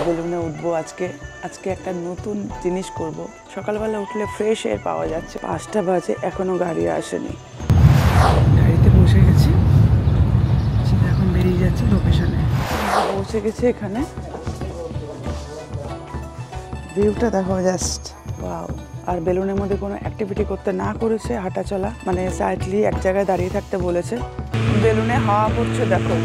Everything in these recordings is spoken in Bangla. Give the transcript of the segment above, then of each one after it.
বেলুনে উঠবো আজকে আজকে একটা নতুন জিনিস করব। সকালবেলা উঠলে ফ্রেশ এয়ার পাওয়া যাচ্ছে। 5টা বাজে, এখনো গাড়ি আসেনি। গাড়িতে বসে গেছি, এখন বেরিয়ে যাচ্ছি লোকেশনে। পৌঁছে গেছি এখানে। ভিউটা দেখো জাস্ট ওয়াও। আর বেলুনের মধ্যে কোনো অ্যাক্টিভিটি করতে না করেছে, হাঁটা চলা, মানে সাইডলি এক জায়গায় দাঁড়িয়ে থাকতে বলেছে। বেলুনে হাওয়া পড়ছে দেখো।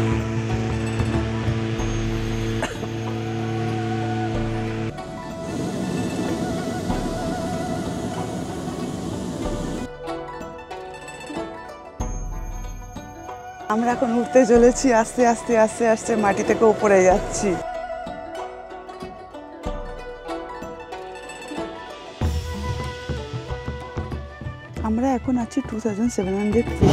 আমরা এখন উঠতে চলেছি, আস্তে আস্তে আস্তে আস্তে মাটি থেকে উপরে যাচ্ছি। আমরা এখন আছি 2700 feet.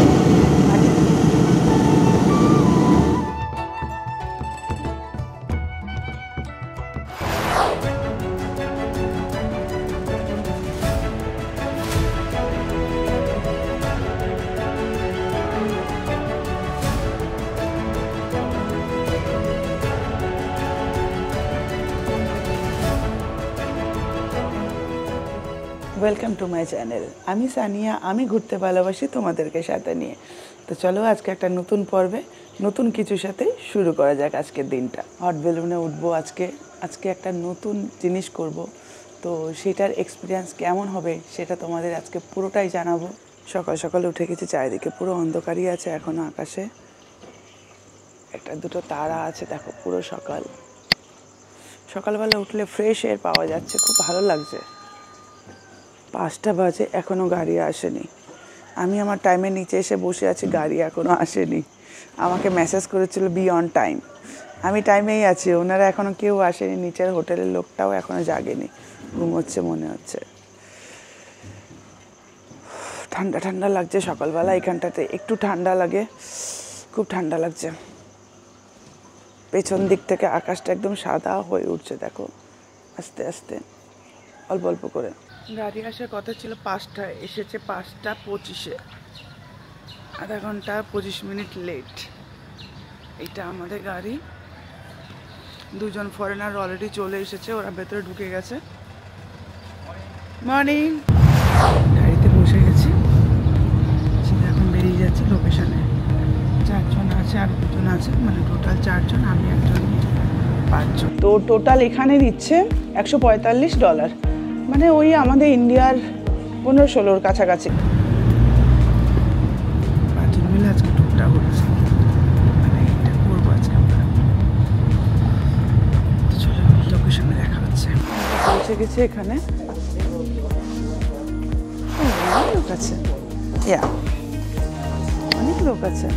Welcome to my channel. আমি সানিয়া, আমি ঘুরতে ভালোবাসি তোমাদেরকে সাথে নিয়ে। তো চলো আজকে একটা নতুন পর্বে নতুন কিছুর সাথে শুরু করা যাক আজকের দিনটা। হট বেলুনে উঠবো আজকে একটা নতুন জিনিস করব। তো সেটার এক্সপিরিয়েন্স কেমন হবে সেটা তোমাদের আজকে পুরোটাই জানাবো। সকাল সকাল উঠে গেছি, চারিদিকে পুরো অন্ধকারই আছে এখনো। আকাশে একটা দুটো তারা আছে দেখো। পুরো সকালবেলা উঠলে ফ্রেশ এয়ার পাওয়া যাচ্ছে, খুব ভালো লাগছে। 5টা বাজে, এখনো গাড়ি আসেনি। আমি আমার টাইমের নিচে এসে বসে আছি, গাড়ি এখনো আসেনি। আমাকে মেসেজ করেছিল বি অন টাইম। আমি টাইমেই আছি, ওনারা এখনো কেউ আসেনি। নিচের হোটেলের লোকটাও এখনো জাগেনি, ঘুমোচ্ছে মনে হচ্ছে। ঠান্ডা ঠান্ডা লাগছে সকালবেলা। এখানটাতে একটু ঠান্ডা লাগে, খুব ঠান্ডা লাগছে। পেছন দিক থেকে আকাশটা একদম সাদা হয়ে উঠছে দেখো, আস্তে আস্তে অল্প অল্প করে। গাড়ি আসার কথা ছিল 5টায়, এসেছে 5টা 25-এ। আধা ঘন্টা 25 মিনিট লেট। এইটা আমাদের গাড়ি। দুজন ফরেনার অলরেডি চলে এসেছে, ওরা ভেতরে ঢুকে গেছে। মর্নিং। গাড়িতে বসে গেছি, এখন বেরিয়ে যাচ্ছি লোকেশনে। 4 জন আছে আর 2 জন আছে, মানে টোটাল 4 জন, আমি একজন, 5 জন। তো টোটাল এখানে দিচ্ছে $145, মানে ওই আমাদের ইন্ডিয়ার 15-16 কাছাকাছি। 5 জন মিলে আজকে টুকটা করেছি, মানে এটা করবো আজকে আমরা। চলো লোকেশনে দেখা হচ্ছে। পৌঁছে গেছি এখানে। অনেক লোক আছে, অনেক লোক আছে।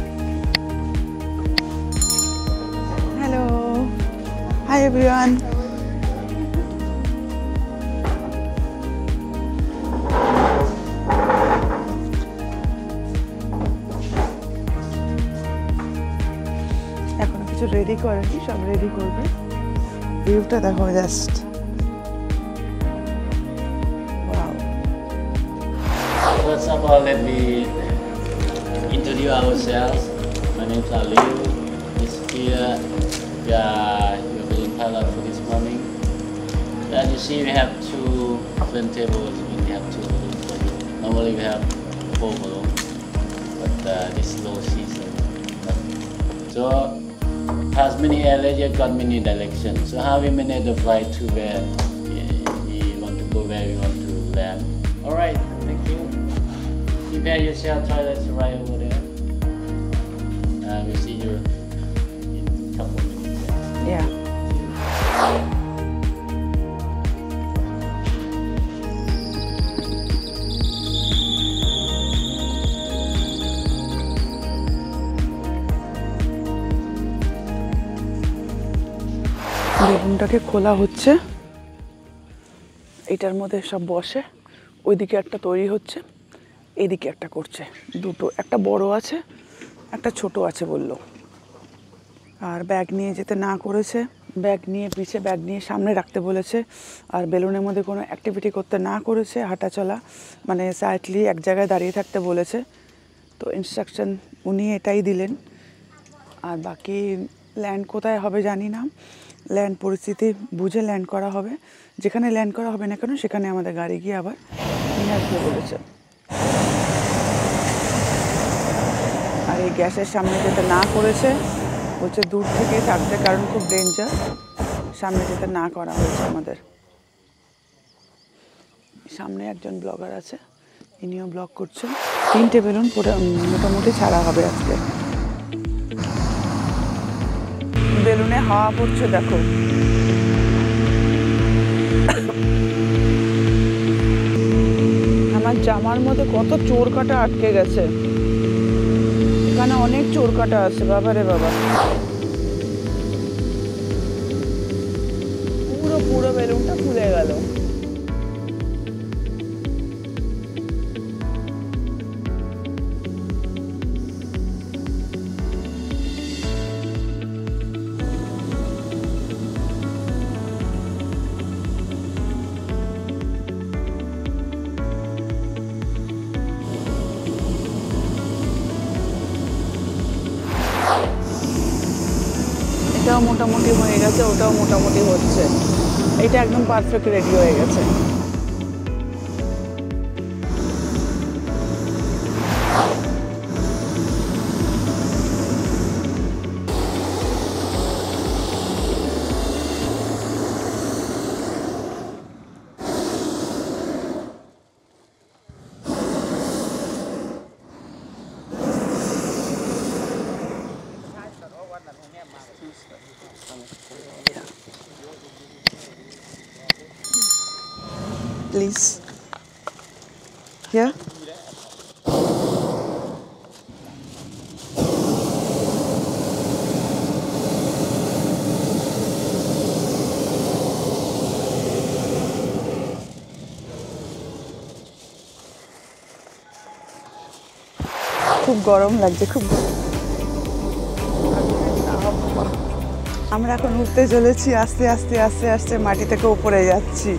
Hello, hi everyone. এখনো কিছু রেডি করেনি, সব রেডি করবে। ভিউটা দেখো just wow. First of all, let me introduce ourselves. My name is Aliu. This here, you're being pilot for this morning. As you see, we have 2 turntables. We have 2 balloons. Normally we have 4 balloons, but this is low season. So, has many areas, got many directions. So how we manage the flight to where we want to go, where we want to land. All right, thank you. Prepare yourself, toilets right over there. We'll see you in a couple of minutes. Yeah. বেলুনটাকে খোলা হচ্ছে, এটার মধ্যে সব বসে। ওইদিকে একটা তৈরি হচ্ছে, এদিকে একটা করছে। দুটো, একটা বড় আছে, একটা ছোট আছে বললো। আর ব্যাগ নিয়ে যেতে না করেছে, ব্যাগ নিয়ে পিছিয়ে, ব্যাগ নিয়ে সামনে রাখতে বলেছে। আর বেলুনের মধ্যে কোনো অ্যাক্টিভিটি করতে না করেছে, হাঁটা চলা, মানে সাইডলি এক জায়গায় দাঁড়িয়ে থাকতে বলেছে। তো ইনস্ট্রাকশন উনি এটাই দিলেন। আর বাকি ল্যান্ড কোথায় হবে জানি না। ল্যান্ড পরিস্থিতি বুঝে ল্যান্ড করা হবে। যেখানে ল্যান্ড করা হবে না কেন সেখানে আমাদের গাড়ি গিয়ে আবার নিয়ে আসবে বলেছে। আর এই গ্যাসের সামনে যেতে না করেছে, বলছে দূর থেকে থাকতে, কারণ খুব ডেঞ্জার, সামনে যেতে না করা হয়েছে আমাদের। সামনে একজন ব্লগার আছে, ইনিও ব্লগ করছেন। 3টে বেলুন পুরো মোটামুটি ছাড়া হবে আজকে। বেলুনে হাওয়া পড়ছে দেখো। আমার জামার মধ্যে কত চোর কাটা আটকে গেছে, এখানে অনেক চোর কাটা আছে, বাবা রে বাবা। পুরো পুরো বেলুনটা ফুলে গেল। এটাও মোটামুটি হয়ে গেছে, ওটাও মোটামুটি হচ্ছে। এটা একদম পারফেক্ট রেডি হয়ে গেছে। Please. Here. খুব গরম লাগছে, খুব আমরা এখন উঠতে চলেছি, আস্তে আস্তে আস্তে আস্তে মাটি থেকে উপরে যাচ্ছি।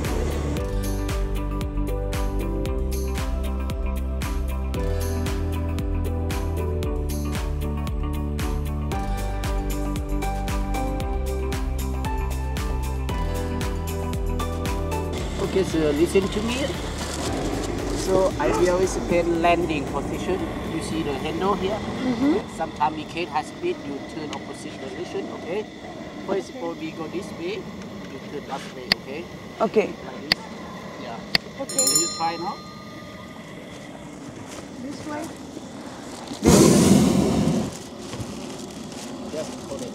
Okay, so listen to me. So I will set landing position. You see the handle here? Sometimes the kite has speed, you turn opposite direction, okay? For example, we go this way, you turn that way, okay? Okay, Like this. Yeah. Okay. Can you try now? This way. Just hold it.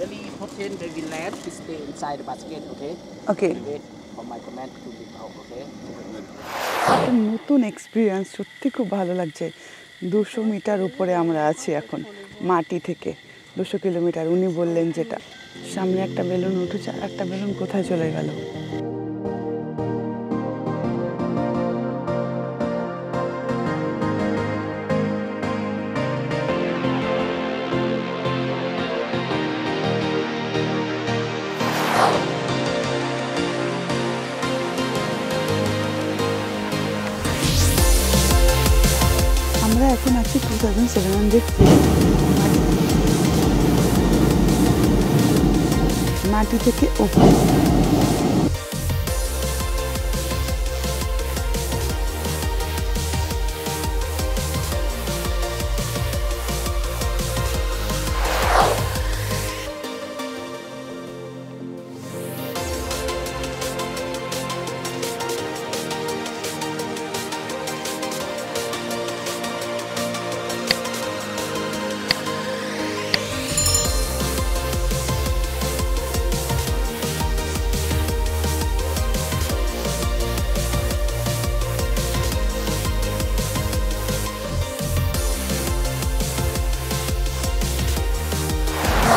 Very important that we land to stay inside the basket, okay? Okay. Wait for my command to be out, okay? একটা নতুন এক্সপিরিয়েন্স, সত্যি খুব ভালো লাগছে। 200 মিটার উপরে আমরা আছি এখন মাটি থেকে, 200 কিলোমিটার। উনি বললেন যেটা সামনে একটা বেলুন উঠেছে, একটা বেলুন কোথায় চলে গেল। আমরা এখন আছি 2700 ফিট মাটি থেকে উপরে।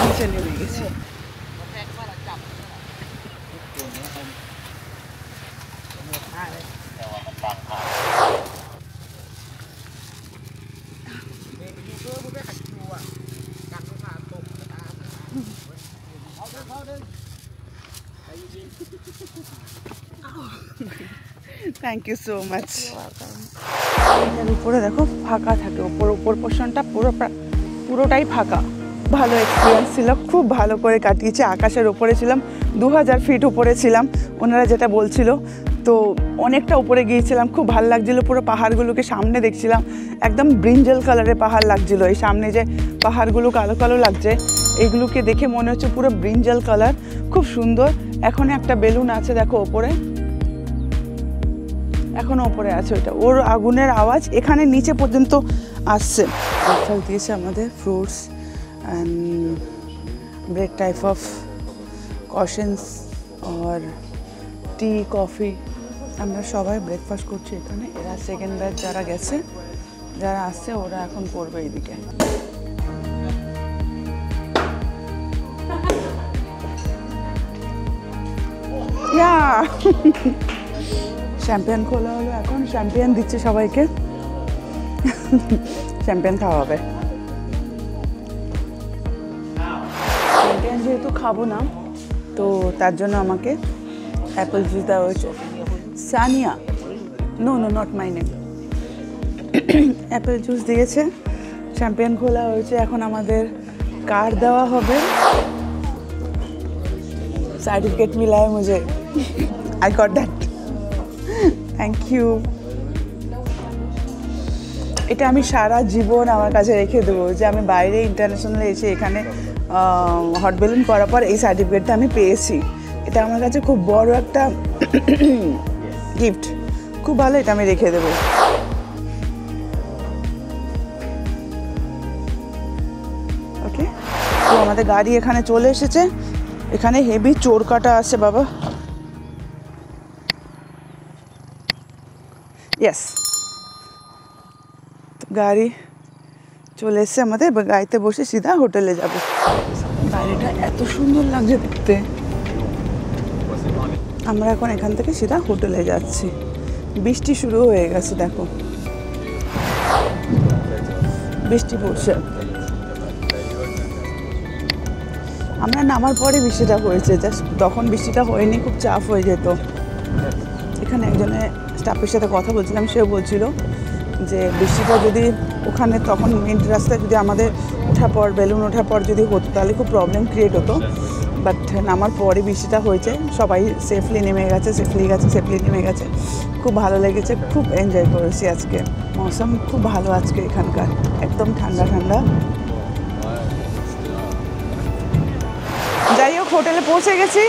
নিচে নেমে গেছি। Thank you so much. এর উপরে দেখো ফাঁকা থাকে, উপর পোর্শনটা পুরো পুরোটাই ফাঁকা। ভালো এক্সপিরিয়েন্স ছিল, খুব ভালো করে কাটিয়েছে। আকাশের উপরে ছিলাম, 2000 ফিট উপরে ছিলাম ওনারা যেটা বলছিল। তো অনেকটা উপরে গিয়েছিলাম, খুব ভালো লাগছিলো। পুরো পাহাড়গুলোকে সামনে দেখছিলাম, একদম ব্রিঞ্জল কালারের পাহাড় লাগছিলো। এই সামনে যে পাহাড়গুলো কালো কালো লাগছে, এইগুলোকে দেখে মনে হচ্ছে পুরো ব্রিঞ্জল কালার, খুব সুন্দর। এখন একটা বেলুন আছে দেখো ওপরে, এখনও ওপরে আছে ওইটা, ওর আগুনের আওয়াজ এখানে নিচে পর্যন্ত আসছে। ব্রেকফাস্ট দিয়েছে আমাদের, fruits and bread type of কশনস আর টি কফি। আমরা সবাই ব্রেকফাস্ট করছি এখানে। এরা সেকেন্ড ব্যাচ যারা গেছে, যারা আসছে ওরা এখন করবে এইদিকে। শ্যাম্পেন খোলা হলো, এখন শ্যাম্পেন দিচ্ছে সবাইকে, শ্যাম্পেন খাওয়া হবে। শ্যাম্পেন যেহেতু খাবো না, তো তার জন্য আমাকে অ্যাপেল জুস দেওয়া হয়েছে। Sania, no no not my name. Apple juice দিয়েছে, শ্যাম্পেন খোলা হয়েছে, এখন আমাদের কার্ড দেওয়া হবে। सर्टिफिकेट मिला है मुझे, I got that, thank you. এটা আমি সারা জীবন আমার কাছে রেখে দেবো, যে আমি বাইরে ইন্টারন্যাশনালে এসে এখানে হট বেলুন করার পর এই সার্টিফিকেটটা আমি পেয়েছি। এটা আমার কাছে খুব বড় একটা গিফট, খুব ভালো, এটা আমি রেখে দেবো। ওকে, তো আমাদের গাড়ি এখানে চলে এসেছে। এখানে হেভি চোর কাটা আছে বাবা। ইয়েস, গাড়ি চলে এসছে আমাদের, গাড়িতে বসে সিধা হোটেলে যাব। গাড়িটা এত সুন্দর লাগছে দেখতে। আমরা এখন এখান থেকে সিধা হোটেলে যাচ্ছি। বৃষ্টি শুরু হয়ে গেছে, দেখো বৃষ্টি পড়ছে। আমরা নামার পরে বৃষ্টিটা হয়েছে, জাস্ট তখন বৃষ্টিটা হয়নি, খুব চাপ হয়ে যেত। এখানে একজনের স্টাফের সাথে কথা বলছিলাম, সেও বলছিল যে বৃষ্টিটা যদি ওখানে তখন মেন রাস্তায় যদি আমাদের ওঠার পর বেলুন ওঠার পর যদি হতো তাহলে খুব প্রবলেম ক্রিয়েট হতো। বাট নামার পরে বৃষ্টিটা হয়েছে, সবাই সেফলি নেমে গেছে, সেফলি নেমে গেছে। খুব ভালো লেগেছে, খুব এনজয় করেছি আজকে। মৌসুম খুব ভালো আজকে এখানকার, একদম ঠান্ডা ঠান্ডা। যাই হোক, হোটেলে পৌঁছে গেছি,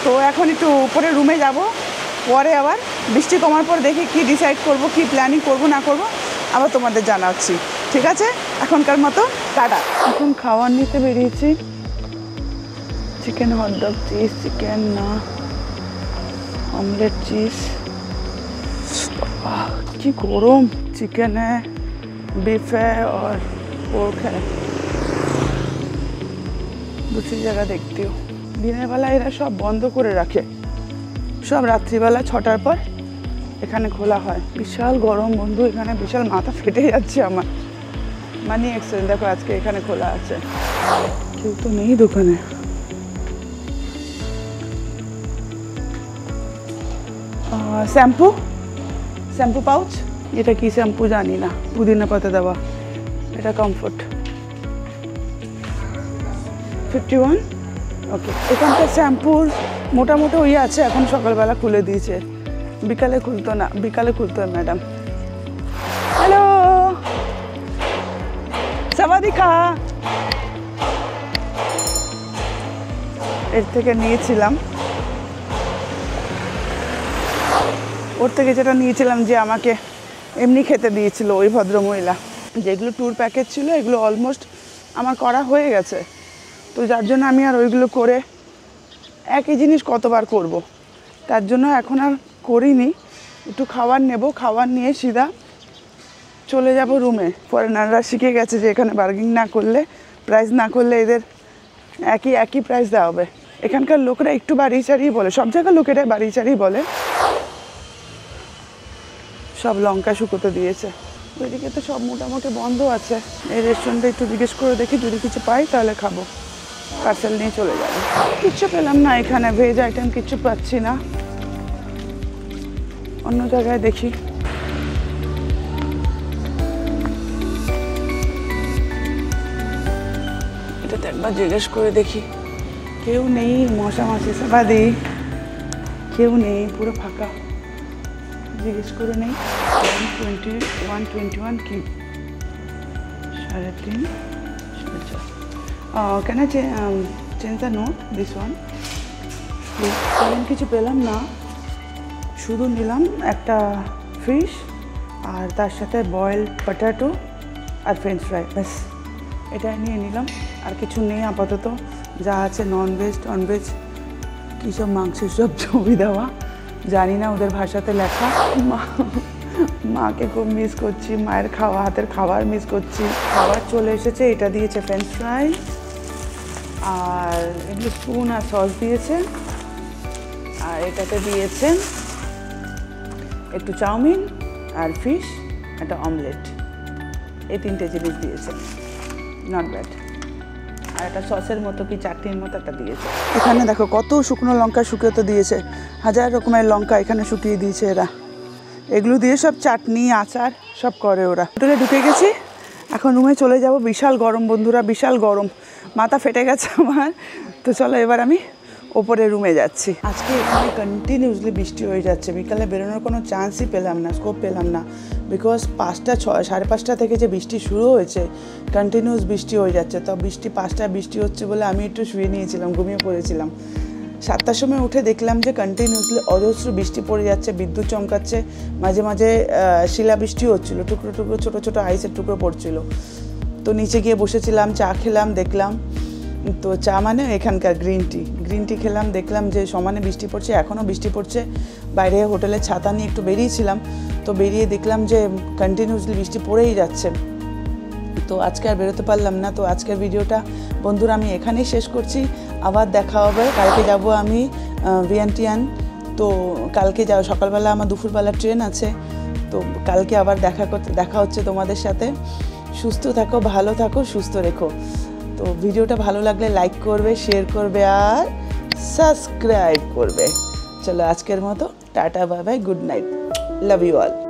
তো এখন একটু উপরে রুমে যাব। পরে আবার বৃষ্টি কমার পর দেখি কি ডিসাইড করব, কি প্ল্যানিং করব না করব, আবার তোমাদের জানাচ্ছি। ঠিক আছে, এখনকার মতো টাটা। এখন খাবার নিতে বেরিয়েছি। চিকেন হটডগ চিজ, চিকেন না অমলেট চিজ। কি গরম। चिकन है, बीफ है और पोर्क है। दूसरी जगह देखती हूँ। दिनेर बेला एरा सब बंद करे रखे, सब रात्रिबेला 6টার পর এখানে খোলা হয়। বিশাল গরম বন্ধু, এখানে বিশাল মাথা ফেটে যাচ্ছে আমার। মানি এক্সচেঞ্জ দেখো আজকে এখানে খোলা আছে, কেউ তো নেই দোকানে। শ্যাম্পু, শ্যাম্পু পাউচ, এটা কি শ্যাম্পু জানি না, পুদিনা পাতা দেওয়া। এটা কমফোর্ট 51। ওকে, এখানকার শ্যাম্পুর মোটামুটি ওই আছে, এখন সকালবেলা খুলে দিয়েছে, বিকালে খুলতো না, বিকালে খুলতো ম্যাডাম। হ্যালো, সাবাদিকা। এর থেকে নিয়েছিলাম, ওর থেকে যেটা নিয়েছিলাম যে আমাকে এমনি খেতে দিয়েছিল ওই ভদ্রমহিলা, যেগুলো ট্যুর প্যাকেজ ছিল এগুলো অলমোস্ট আমার করা হয়ে গেছে। তো যার জন্য আমি আর ওইগুলো করে একই জিনিস কতবার করব, তার জন্য এখন আর করিনি। একটু খাবার নেব, খাবার নিয়ে সিধা চলে যাব রুমে। ফরেনাররা শিখে গেছে যে এখানে বার্গেনিং না করলে, প্রাইস না করলে এদের একই প্রাইস দেওয়া হবে। এখানকার লোকেরা একটু বাড়িয়ে চাড়িয়ে বলে, সব জায়গার লোকেরাই বাড়িয়ে চাড়িয়ে বলে। সব লঙ্কা শুকোতে দিয়েছে, ওইদিকে তো সব মোটামুটি বন্ধ আছে। এই রেস্টুরেন্টে একটু জিজ্ঞেস করে দেখি, যদি কিছু পাই তাহলে খাবো, পার্সেল নিয়ে চলে যাবো। কিচ্ছু পেলাম না এখানে, ভেজ আইটেম কিচ্ছু পাচ্ছি না, অন্য জায়গায় দেখি। একবার জিজ্ঞেস করে দেখি, কেউ নেই, মশা মাছি সাবাদি কেউ নেই, পুরো ফাঁকা। জিজ্ঞেস করে নেই। 121 কি 3.5 কেন change the note this one please. তেমন কিছু পেলাম না, শুধু নিলাম একটা ফিশ আর তার সাথে বয়েলড পটাটো আর ফ্রেঞ্চ ফ্রাই, ব্যাস এটাই নিয়ে নিলাম। আর কিছু নেই আপাতত, যা আছে ননভেজ কী সব মাংসের সব ছবি দেওয়া, জানি না ওদের ভাষাতে লেখা। মাকে খুব মিস করছি, মায়ের হাতের খাবার মিস করছি। খাবার চলে এসেছে, এটা দিয়েছে ফ্রেঞ্চ ফ্রাই আর এগুলো স্পুন আর সস দিয়েছে, আর এটাতে দিয়েছে একটু চাউমিন আর ফিশ, একটা অমলেট, এই 3টে জিনিস দিয়েছে, নট ব্যাড। আর একটা সসের মতো কি চাটনির মতো একটা দিয়েছে। এখানে দেখো কত শুকনো লঙ্কা শুকিয়ে দিয়েছে, 1000 রকমের লঙ্কা এখানে শুকিয়ে দিয়েছে এরা। এগুলো দিয়ে সব চাটনি আচার সব করে ওরা। হোটেলে ঢুকে গেছি, এখন রুমে চলে যাব। বিশাল গরম বন্ধুরা, বিশাল গরম, মাথা ফেটে গেছে আমার। তো চলো এবার আমি ওপরে রুমে যাচ্ছি। আজকে এখানে কন্টিনিউসলি বৃষ্টি হয়ে যাচ্ছে, বিকালে বেরোনোর কোনো চান্সই পেলাম না, স্কোপ পেলাম না, বিকজ 5:30 থেকে যে বৃষ্টি শুরু হয়েছে, কন্টিনিউস বৃষ্টি হয়ে যাচ্ছে। তো 5টায় বৃষ্টি হচ্ছে বলে আমি একটু শুয়ে নিয়েছিলাম, ঘুমিয়ে পড়েছিলাম। 7টার সময় উঠে দেখলাম যে কন্টিনিউসলি অজস্র বৃষ্টি পড়ে যাচ্ছে, বিদ্যুৎ চমকাচ্ছে, মাঝে মাঝে শিলাবৃষ্টিও হচ্ছিলো, টুকরো টুকরো ছোটো ছোটো আইসের টুকরো পড়ছিল। তো নিচে গিয়ে বসেছিলাম, চা খেলাম, দেখলাম তো চা মানে এখানকার গ্রিন টি খেলাম, দেখলাম যে সমানে বৃষ্টি পড়ছে, এখনও বৃষ্টি পড়ছে। বাইরে হোটেলে ছাতা নিয়ে একটু বেরিয়েছিলাম, তো বেরিয়ে দেখলাম যে কন্টিনিউসলি বৃষ্টি পড়েই যাচ্ছে। তো আজকে আর বেরোতে পারলাম না। তো আজকের ভিডিওটা বন্ধুরা আমি এখানেই শেষ করছি, আবার দেখা হবে। কালকে যাব আমি ভিয়েন্টিয়ান, তো কালকে যাও সকালবেলা, আমার দুপুরবেলা ট্রেন আছে। তো কালকে আবার দেখা হচ্ছে তোমাদের সাথে। সুস্থ থাকো, ভালো থাকো, সুস্থ রেখো। তো ভিডিওটা ভালো লাগলে লাইক করবে, শেয়ার করবে আর সাবস্ক্রাইব করবে। চলো আজকের মতো tata, bye bye, good night, love you all.